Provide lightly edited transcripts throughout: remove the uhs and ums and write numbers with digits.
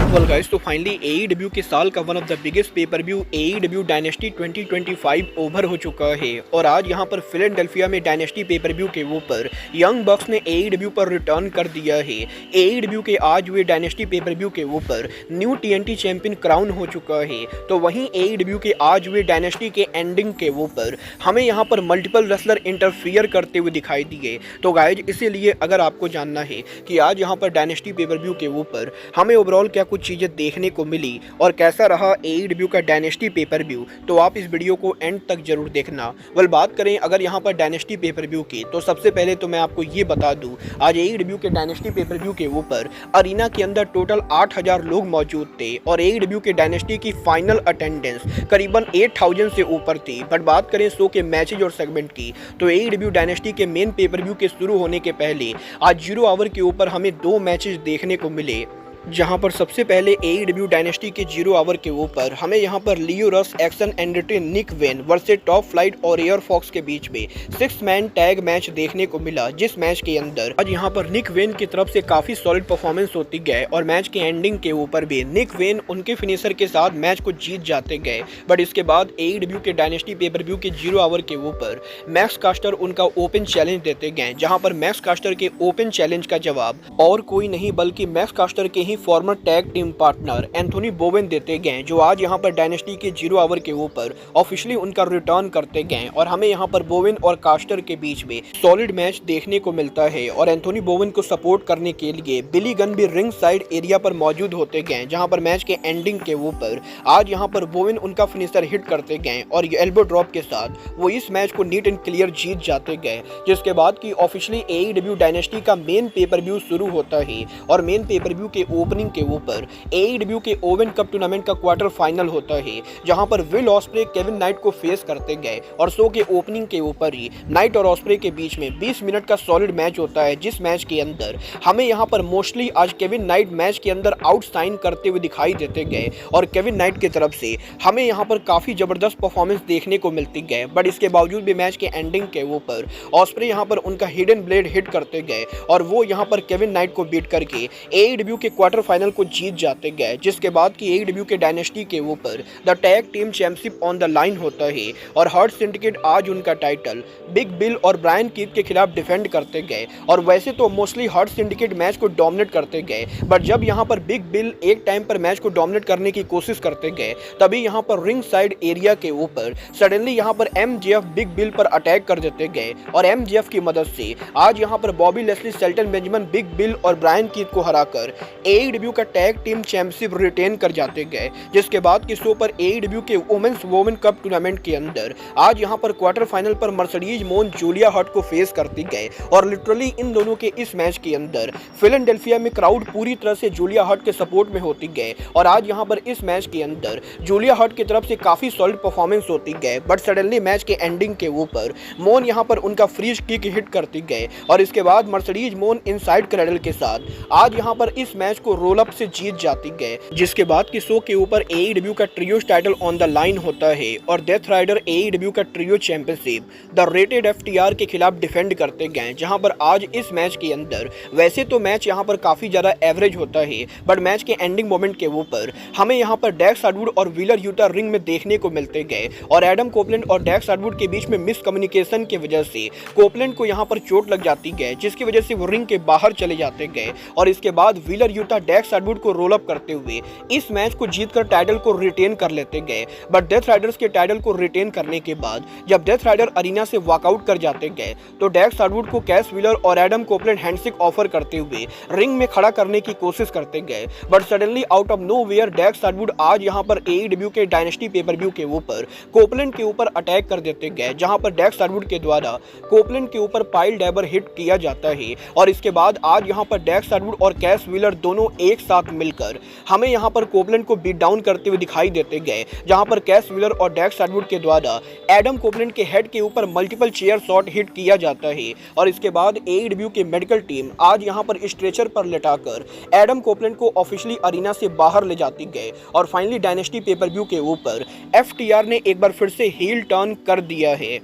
Well guys, तो finally AEW के साल का one of the biggest pay per view AEW dynasty 2025 over हो चुका है और आज यहां पर फिलाडेल्फिया में डायनेस्टी पेपर व्यू के ऊपर यंग बक्स ने AEW पर रिटर्न कर दिया है। AEW के आज हुए डायनेस्टी पेपर व्यू के ऊपर न्यू TNT चैंपियन क्राउन हो चुका है, तो वहीं AEW के आज हुए डायनेस्टी के एंडिंग के ऊपर हमें यहां पर मल्टीपल रेसलर इंटरफियर करते हुए दिखाई दिए। तो गाइज, इसीलिए अगर आपको जानना है कि आज यहां पर डायनेस्टी पेपर व्यू के ऊपर हमें ओवरऑल क्या कुछ चीज़ें देखने को मिली और कैसा रहा AEW का डायनेस्टी पेपर व्यू, तो आप इस वीडियो को एंड तक जरूर देखना। वेल, बात करें अगर यहाँ पर डायनेस्टी पेपर व्यू की, तो सबसे पहले तो मैं आपको ये बता दूं, आज AEW के डायनेस्टी पेपर व्यू के ऊपर अरीना के अंदर टोटल 8000 लोग मौजूद थे और AEW के डायनेस्टी की फाइनल अटेंडेंस करीबन 8000 से ऊपर थी। बट बात करें शो के मैचेज और सेगमेंट की, तो AEW डायनेस्टी के मेन पेपर व्यू के शुरू होने के पहले आज 0 आवर के ऊपर हमें 2 मैचेज देखने को मिले, जहां पर सबसे पहले AEW डायनेस्टी के 0 आवर के ऊपर हमें यहां पर Lio Rush, Action Andretti, Nick Wayne versus Top Flight और एयर फॉक्स के बीच में 6 मैन टैग मैच देखने को मिला, जिस मैच के अंदर आज यहां पर निक वेन की तरफ से काफी सॉलिड परफॉर्मेंस होती गए और मैच के एंडिंग के ऊपर भी निक वेन उनके फिनिशर के साथ मैच को जीत जाते गए। बट इसके बाद AEW के डायनेस्टी पेपर व्यू के 0 आवर के ऊपर मैक्स कास्टर उनका ओपन चैलेंज देते गए, जहां पर मैक्स कास्टर के ओपन चैलेंज का जवाब और कोई नहीं बल्कि मैक्स कास्टर के ही former tag team partner Anthony Bowens देते गए, जो आज यहां पर डायनेस्टी के 0 आवर के ऊपर ऑफिशियली उनका रिटर्न करते गए और हमें यहां पर बोवेन और कास्टर के बीच में सॉलिड मैच देखने को मिलता है। और एंथोनी बोवेन को सपोर्ट करने के लिए बिली गन भी रिंग साइड एरिया पर मौजूद होते गए, जहां पर मैच के एंडिंग के ऊपर आज यहां पर बोवेन उनका फिनिशर हिट करते गए और एल्बो ड्रॉप के साथ वो इस मैच को नीट एंड क्लियर जीत जाते गए, जिसके बाद की ऑफिशियली AEW डायनेस्टी का मेन पेपर व्यू शुरू होता है और मेन पेपर व्यू के ओपनिंग के ऊपर AEW के ओवन कप टूर्नामेंट का क्वार्टर फाइनल होता है, जहां पर विल ऑस्प्रे केविन नाइट को फेस करते गए और शो के ओपनिंग के ऊपर ही नाइट और ऑस्प्रे के बीच में 20 मिनट का सॉलिड मैच होता है, जिस मैच के अंदर हमें यहां पर मोस्टली आज केविन नाइट मैच के अंदर आउटशाइन करते हुए दिखाई देते गए और केविन नाइट की तरफ से हमें यहां पर काफी जबरदस्त परफॉर्मेंस देखने को मिलती गए। बट इसके बावजूद भी मैच के एंडिंग के ऊपर ऑस्प्रे यहां पर उनका हिडन ब्लेड हिट करते गए और वो यहां पर केविन नाइट को बीट करके AEW के क्वार्टर फाइनल को जीत जाते गए, जिसके बाद की AEW के डायनेस्टी के ऊपर the tag team championship on the line होता है और हर्ट सिंडिकेट आज उनका टाइटल बिग बिल और ब्रायन कीथ के खिलाफ डिफेंड करते गए। और वैसे तो मोस्टली हर्ट सिंडिकेट मैच को डोमिनेट करते गए, बट जब यहां पर बिग बिल एक टाइम पर मैच को डोमिनेट करने की कोशिश करते गए, तभी यहां पर रिंग साइड एरिया के ऊपर सडनली यहां पर MJF बिग बिल पर अटैक कर देते गए और MJF की मदद से आज यहां पर Bobby Lashley, Shelton Benjamin, big bill और ब्रायन कीथ को हराकर AEW का टैग टीम चैंपियनशिप रिटेन कर जाते गए। जिसके बाद की शो पर AEW के वुमेन्स वोमेन कप टूर्नामेंट के अंदर आज यहां पर क्वार्टर फाइनल पर मर्सिडीज मोन जूलिया हट को फेस करती गए और लिटरली इन दोनों के इस मैच के अंदर फिलाडेल्फिया में क्राउड पूरी तरह से जूलिया हट के सपोर्ट में होती गए और आज यहां पर इस मैच के अंदर जूलिया हट की तरफ से काफी सॉलिड परफॉर्मेंस होती गए। बट सडनली मैच के एंडिंग के ऊपर मोन यहां पर उनका फ्रीज किक हिट करती गए और इसके बाद मर्सिडीज मोन इनसाइड क्रैडल के साथ आज यहां पर इस मैच को रोल अप से जीत जाती गए, जिसके बाद की शो के ऊपर AEW का trio title on the line होता है और डेथ राइडर AEW का trio championship the rated FTR के खिलाफ डिफेंड करते गए, जहां पर आज इस मैच के अंदर वैसे तो मैच यहां पर काफी ज्यादा एवरेज होता है, बट मैच के एंडिंग मोमेंट के ऊपर हमें यहां पर डेक्स हार्डवुड और व्हीलर यूटा रिंग में देखने को मिलते गए और एडम कोपलैंड और डेक्स हार्डवुड के बीच में मिसकम्युनिकेशन की वजह से कोपलैंड को यहां पर चोट लग जाती गई, जिसकी वजह से वो रिंग के बाहर चले जाते गए और इसके बाद व्हीलर यूटा डेक्स हार्डवुड को रोल अप करते हुए इस मैच को जीतकर टाइटल को रिटेन कर लेते गए। बट डेथ राइडर्स के टाइटल को रिटेन करने के बाद जब डेथ राइडर अरीना से वॉकआउट कर जाते गए, तो डेक्स हार्डवुड को कैश व्हीलर और एडम कोपलैंड हैंडशेक ऑफर करते हुए रिंग में खड़ा करने की कोशिश करते गए। But suddenly out of nowhere Dax Harwood आज यहां पर AEW के डायनेस्टी पेपर व्यू के ऊपर कोपलैंड के ऊपर अटैक कर देते गए, जहां पर डेक्स हार्डवुड के द्वारा कोपलैंड के ऊपर पाइल ड्राइवर हिट किया जाता है और इसके बाद आज यहां पर डेक्स हार्डवुड और कैश व्हीलर दोनों एक साथ मिलकर हमें यहां पर कोपलैंड को बीट डाउन करते हुए दिखाई देते गए, जहां पर कैश व्हीलर और डेक्स हार्डवुड के द्वारा एडम कोपलैंड के हेड के ऊपर मल्टीपल चेयर शॉट हिट किया जाता है और इसके बाद AEW की मेडिकल टीम आज यहां पर स्ट्रेचर पर लेटाकर एडम कोपलैंड को ऑफिशियली अरीना से बाहर ले जाती गए और फाइनली डायनेस्टी पेपर व्यू के ऊपर FTR ने एक बार फिर से हील टर्न कर दिया है।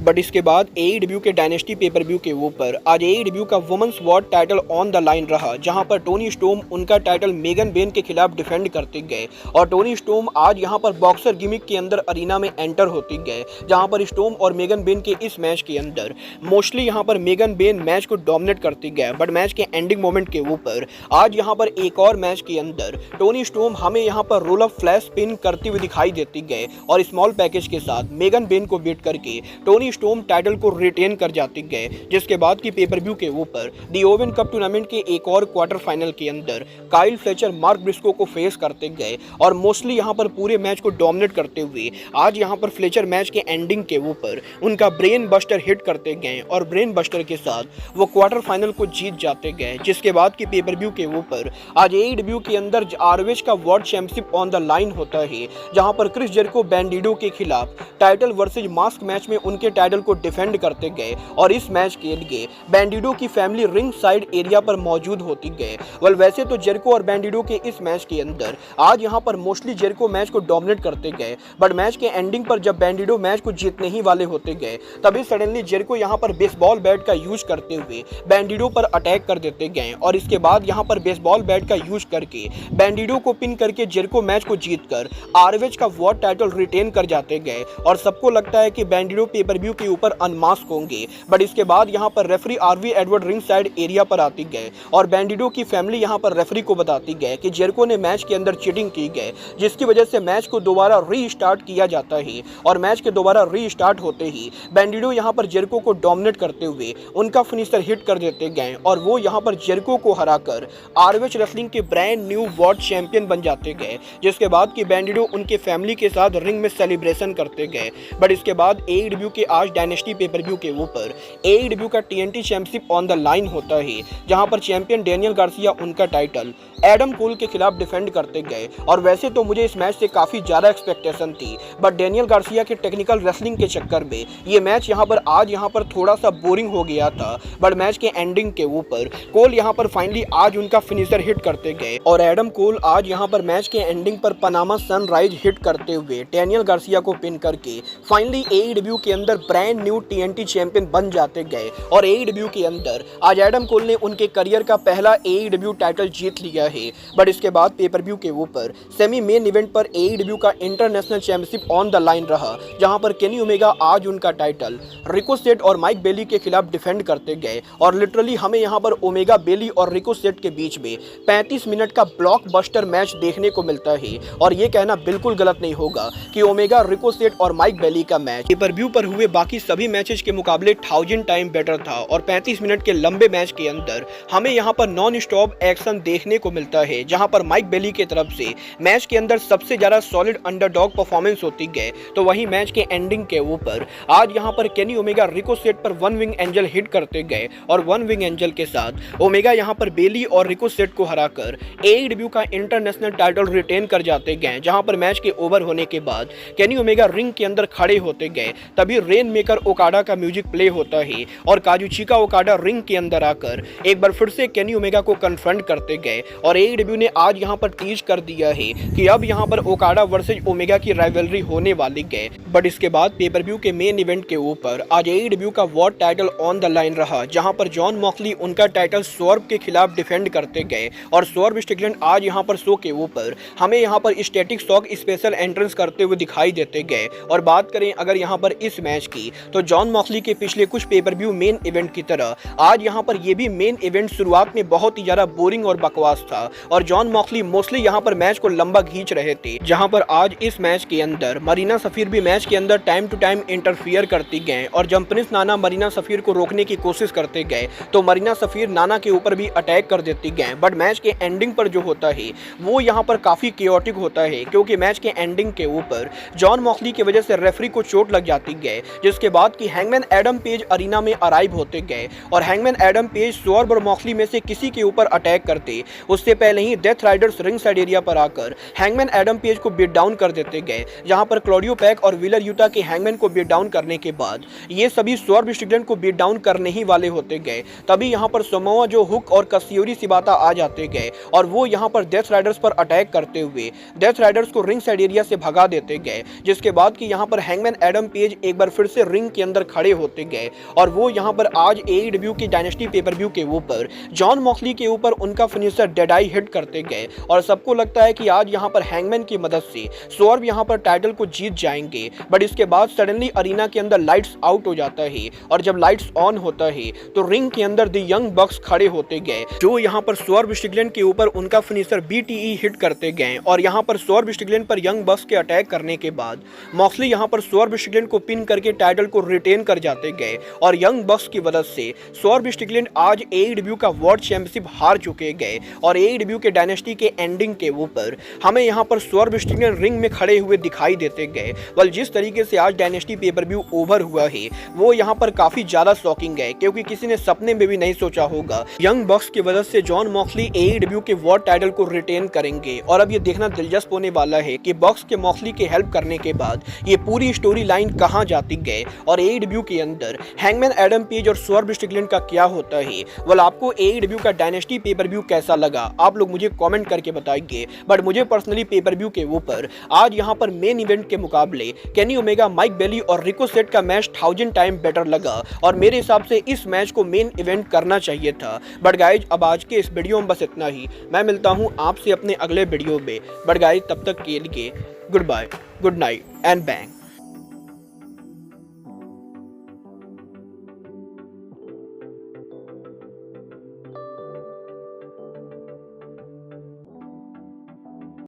बट इसके बाद AEW के डायनेस्टी पेपर व्यू के ऊपर आज AEW का women's world title on the line रहा, जहां पर टोनी स्टोम उनका टाइटल मेगन बेन के खिलाफ डिफेंड करते गए और टोनी स्टोम आज यहां पर बॉक्सर गिमिक के अंदर अरीना में एंटर होते गए, जहां पर स्टोम और मेगन बेन के इस मैच के अंदर मोस्टली यहां पर मेगन बेन मैच को डोमिनेट करते गए। बट मैच के एंडिंग मोमेंट के ऊपर आज यहां पर एक और मैच के अंदर टोनी स्टोम हमें यहां पर रोल अप फ्लैश स्पिन करते हुए दिखाई देते गए और स्मॉल पैकेज के साथ मेगन बेन को बीट करके टोनी स्टोम टाइटल को रिटेन कर जाते गए। जिसके बाद की पेपर व्यू के ऊपर दी ओवन कप टूर्नामेंट के एक और क्वार्टर फाइनल के अंदर काइल फ्लेचर मार्क ब्रिस्को को फेस करते गए और मोस्टली यहां पर पूरे मैच को डोमिनेट करते हुए आज यहां पर फ्लेचर मैच के एंडिंग के ऊपर उनका ब्रेन बस्टर हिट करते गए और ब्रेन बस्टर के साथ वो क्वार्टर फाइनल को जीत जाते गए। जिसके बाद की पेपर व्यू के ऊपर आज AEW के अंदर ROH का world championship on the line होता है, जहां पर क्रिस जेरिको बैंडिडो के खिलाफ टाइटल वर्सेज मास्क मैच में उनके टाइटल को डिफेंड करते गए और इस मैच के लिए बैंडिडो की फैमिली रिंग साइड एरिया पर मौजूद होती गए। वेल वैसे तो जेरिको और बैंडिडो के इस मैच के अंदर आज यहां पर मोस्टली जेरिको मैच को डोमिनेट करते गए, बट मैच के एंडिंग पर जब बैंडिडो मैच को जीतने ही वाले होते गए तभी सडनली जेरिको यहां पर बेसबॉल बैट का यूज करते हुए बैंडिडो पर अटैक कर देते गए और इसके बाद यहां पर बेसबॉल बैट का यूज करके बैंडिडो को पिन करके जेरिको मैच को जीतकर ROH का वर्ल्ड टाइटल रिटेन कर जाते गए और सबको लगता है कि बैंडिडो पेपर व्यू के ऊपर अनमास्क होंगे। बट इसके बाद यहां पर referee RV Edward ring side area पर आती गए और बैंडिडो की फैमिली यहां पर रेफरी को बताती गए कि जेरिको ने मैच के अंदर चीटिंग की गई, जिसकी वजह से मैच को दोबारा रीस्टार्ट किया जाता है और मैच के दोबारा रीस्टार्ट होते ही बैंडिडो यहां पर जेरिको को डोमिनेट करते हुए उनका फिनिशर हिट कर देते गए और वो यहां पर जेरिको को हराकर ROH रेसलिंग के ब्रांड न्यू वर्ल्ड चैंपियन बन जाते गए। जिसके बाद की बैंडिडो उनके फैमिली के साथ रिंग में सेलिब्रेशन करते गए। बट इसके बाद AEW के आज डायनेस्टी पेपर व्यू के ऊपर AEW का TNT championship on the line होता है, जहां पर चैंपियन डेनियल गार्सिया उनका टाइटल एडम कोल के खिलाफ डिफेंड करते गए और वैसे तो मुझे इस मैच से काफी ज्यादा एक्सपेक्टेशन थी, बट डेनियल गार्सिया के टेक्निकल रेसलिंग के चक्कर में ये मैच यहां पर थोड़ा सा बोरिंग हो गया था। बट मैच के एंडिंग के ऊपर कोल यहां पर फाइनली आज उनका फिनिशर हिट करते गए और एडम कोल आज यहां पर मैच के एंडिंग पर पनामा सनराइज हिट करते हुए डेनियल गार्सिया को पिन करके फाइनली AEW के अंदर ब्रांड न्यू TNT चैंपियन बन जाते गए और AEW के अंदर आज एडम कोल ने उनके करियर का पहला AEW टाइटल जीत लिया है। बट इसके बाद पेपर व्यू के ऊपर सेमी मेन इवेंट पर AEW का international championship on the line रहा, जहां पर केनी ओमेगा आज उनका टाइटल रिकोसेट और माइक बेली के खिलाफ डिफेंड करते गए और लिटरली हमें यहां पर ओमेगा बेली और रिकोसेट के बीच में 35 मिनट का ब्लॉकबस्टर मैच देखने को मिलता है और ये कहना बिल्कुल गलत नहीं होगा कि ओमेगा रिकोसेट और माइक बेली का मैच पेपर व्यू पर हुए बाकी सभी मैचेस के मुकाबले 1000 टाइम बेटर था और 35 मिनट के लंबे मैच के अंदर हमें यहां पर नॉन स्टॉप एक्शन देखने को मिलता है, जहां पर माइक बेली की तरफ से मैच के अंदर सबसे ज्यादा सॉलिड अंडरडॉग परफॉर्मेंस होती गए, तो वहीं मैच के एंडिंग के ऊपर आज यहां पर केनी ओमेगा रिकोसेट पर वन विंग एंजल हिट करते गए और वन विंग एंजल के साथ ओमेगा यहां पर बेली और रिकोसेट को हराकर AEW का इंटरनेशनल टाइटल रिटेन कर जाते गए। जहां पर मैच के ओवर होने के बाद केनी ओमेगा रिंग के अंदर खड़े होते गए, तभी रेन मेकर ओकाडा का म्यूजिक प्ले होता है और काजुचिका ओकाडा रिंग के अंदर आकर एक बार फिर से केनी ओमेगा को कन्फ्रंट करते गए और AEW ने आज यहां पर टीज कर दिया है कि अब यहां पर ओकाडा वर्सेज ओमेगा की राइवलरी होने वाली है। बट इसके बाद पेपर व्यू के मेन इवेंट के ऊपर आज AEW का world title on the line रहा, जहां पर जॉन मॉक्सली उनका टाइटल स्वॉर्ब के खिलाफ डिफेंड करते गए और स्वॉर्ब स्ट्रिकलैंड आज यहां पर शो के ऊपर हमें यहां पर स्टैटिक शॉक स्पेशल एंट्रेंस करते हुए दिखाई देते गए। और बात करें अगर यहां पर इस मैच की, तो जॉन मॉक्सली के पिछले कुछ पेपर व्यू मेन इवेंट की तरह आज यहां पर ये भी मेन इवेंट शुरुआत में बहुत ही ज्यादा बोरिंग और बकवास था और जॉन मॉक्सली मोस्टली यहां पर मैच को लंबा खींच रहे थे, जहां पर आज इस मैच के अंदर मरीना सफीर भी मैच के अंदर टाइम टू टाइम इंटरफियर करती गए और जब प्रिंस नाना मरीना सफीर को रोकने की कोशिश करते गए तो मरीना सफीर नाना के ऊपर भी अटैक कर देती गए। बट मैच के एंडिंग पर जो होता है वो यहां पर काफी केओटिक होता है, क्योंकि मैच के एंडिंग के ऊपर जॉन मॉक्सली की वजह से रेफरी को चोट लग जाती गए, जिसके बाद की हैंगमैन एडम पेज अरीना में अराइव होते गए और हैंगमैन एडम पेज स्वॉर्ब और मॉक्सली में से किसी के ऊपर अटैक करते उससे पहले ही Death Riders ring side area पर आकर हैंगमैन एडम पेज को बीट डाउन कर देते गए, जहां पर क्लॉडियो पैक और व्हीलर यूटा के हैंगमैन को बीट डाउन करने के बाद ये सभी स्वॉर्ब स्ट्रिकलैंड को बीट डाउन करने ही वाले होते गए। तभी यहां पर समोआ जो हुक और कासियोरी शिबाता आ जाते गए और वो यहां पर डेथ राइडर्स पर अटैक करते हुए डेथ राइडर्स को रिंग साइड एरिया से भगा देते गए, जिसके बाद कि यहां पर हैंगमैन एडम पेज एक बार फिर से रिंग के अंदर खड़े होते गए और वो यहाँ पर आज AEW की डायनेस्टी पेपर व्यू के ऊपर जॉन मॉक्सली के ऊपर उनका फिनिशर डेड आई हिट करते गए और सबको लगता है कि आज यहाँ पर हैंगमैन की मदद से स्वर्व यहाँ पर टाइटल को जीत जाएंगे। बट इसके बाद सडनली अरीना के अंदर लाइट्स आउट हो जाता है और जब लाइट्स ऑन होता है तो रिंग के अंदर द यंग बक्स खड़े होते गए जो यहाँ पर स्वर्व स्ट्रिकलैंड के ऊपर उनका फिनिशर BTE हिट करते गए और यहाँ पर स्वर्व स्ट्रिकलैंड पर यंग बक्स के अटैक करने के बाद मॉक्सली यहाँ पर स्वर्व स्ट्रिकलैंड को पिन करके टाइटल को रिटेन कर जाते गए और यंग बक्स की मदद से स्वर्व स्ट्रिकलैंड आज AEW का वर्ल्ड चैंपियनशिप हार चुके गए और AEW के डायनेस्टी के एंडिंग के ऊपर हमें यहाँ पर स्वर्व स्ट्रिकलैंड रिंग में खड़े हुए दिखाई देते गए। वेल, जिस तरीके से आज डायनेस्टी पेपर व्यू ओवर हुआ है वो यहाँ पर काफी ज्यादा शॉकिंग है क्योंकि किसी ने सपने में भी नहीं सोचा होगा यंग बक्स की वजह से जॉन मॉक्सली AEW के वर्ल्ड टाइटल को रिटेन करेंगे। और अब ये देखना दिलचस्प होने वाला है कि बक्स के मॉक्सली के हेल्प करने के बाद ये पूरी स्टोरी लाइन कहाँ जाती गए और AEW के अंदर हैंगमैन एडम पेज और स्वर्व स्ट्रिकलैंड का क्या होता है। वेल, आपको AEW का डायनेस्टी पेपर व्यू कैसा लगा आप लोग मुझे कमेंट करके बताइए। बट मुझे पर्सनली पेपर व्यू के ऊपर आज यहाँ पर मेन इवेंट के मुकाबले केनी ओमेगा, माइक बेली और रिकोसेट का मैच 1000 टाइम बेटर लगा और मेरे हिसाब से इस मैच को मेन इवेंट करना चाहिए था। बट गाइज, अब आज के इस वीडियो में बस इतना ही। मैं मिलता हूँ आपसे अपने अगले वीडियो में। बट गाइज, तब तक के लिए goodbye, good night and bang.